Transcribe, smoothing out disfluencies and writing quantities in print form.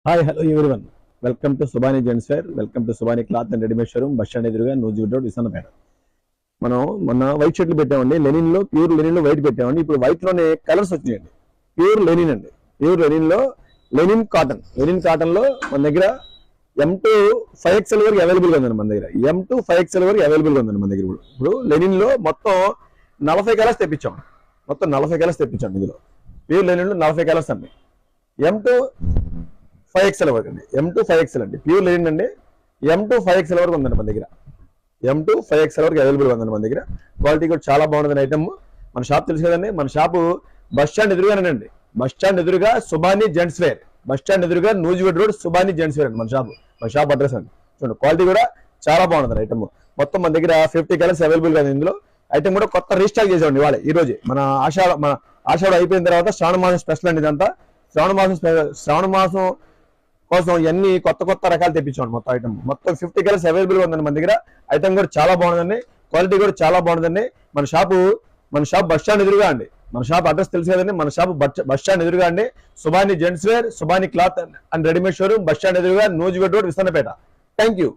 Hi hello everyone. Welcome to Subhani gents wear. Welcome to Subhani cloth and readymade showroom, bus stand ఎదురుగా, Nuzvid road, Visakhapeta. మనం మొన్న white షర్ట్లు పెట్టామండి, Lenin లో, ప్యూర్ లెనిన్ లో వైట్ పెట్టామండి. ఇప్పుడు వైట్ లోనే కలర్స్ వచ్చినాయండి. ప్యూర్ లెనిన్ అండి, ప్యూర్ లెనిన్ లో లెనిన్ కాటన్ లో మన దగ్గర M2 5XL వరకు అవైలబుల్ గా ఉందండి. మన దగ్గర M2 5XL వరకు అవైలబుల్ గా ఉందండి మన దగ్గర. ఇప్పుడు లెనిన్ లో మొత్తం 40 కలర్స్ తెప్పించాం. ఇందులో ప్యూర్ లెనిన్ లో 40 కలర్స్ అండి. M2 5XL వరకు అండి. M2 5XL అండి, ప్యూర్ లెనిన్ అండి. M2 5XL వరకు ఉందండి మన దగ్గర. M2 5XL వరకు అవైలబుల్ ఉందండి మన దగ్గర. క్వాలిటీ కూడా చాలా బాగుంటుంది ఐటమ్. మన షాప్ తెలుసు కదండి, మన షాపు బస్ స్టాండ్ ఎదురుగానండి. బస్ స్టాండ్ ఎదురుగా Subhani gents wear, bus stand ఎదురుగా Nuzvid road, Subhani gents wear అండి మన షాప్ అడ్రస్ అండి. చూడండి, క్వాలిటీ కూడా చాలా బాగుంటుంది ఐటమ్. మొత్తం మన దగ్గర 50 కలర్స్ అవైలబుల్ గా ఇందులో. ఐటమ్ కూడా కొత్త రీస్టాక్ చేసామండి ఇవాళ, ఈ రోజు. మన ఆషాఢ అయిపోయిన తర్వాత శ్రావణ మాసం స్పెషల్ అండి ఇదంతా. శ్రావణ మాసం కోసం ఇవన్నీ కొత్త రకాలు తెప్పించాం. మొత్తం ఐటమ్ మొత్తం 50 కలర్స్ అవైలబుల్ గా ఉందండి మన దగ్గర. ఐటమ్ కూడా చాలా బాగుందండి, క్వాలిటీ కూడా చాలా బాగుంటుందండి. మన షాప్ బస్ స్టాండ్ ఎదురుగా అండి. మన షాప్ అడ్రస్ తెలుసు కదండి, మన షాప్ బస్ స్టాండ్ ఎదురుగా అండి. Subhani gents wear, Subhani cloth and readymade showroom, bus stand ఎదురుగా, Nuzvid road, Vishakhapeta. Thank you.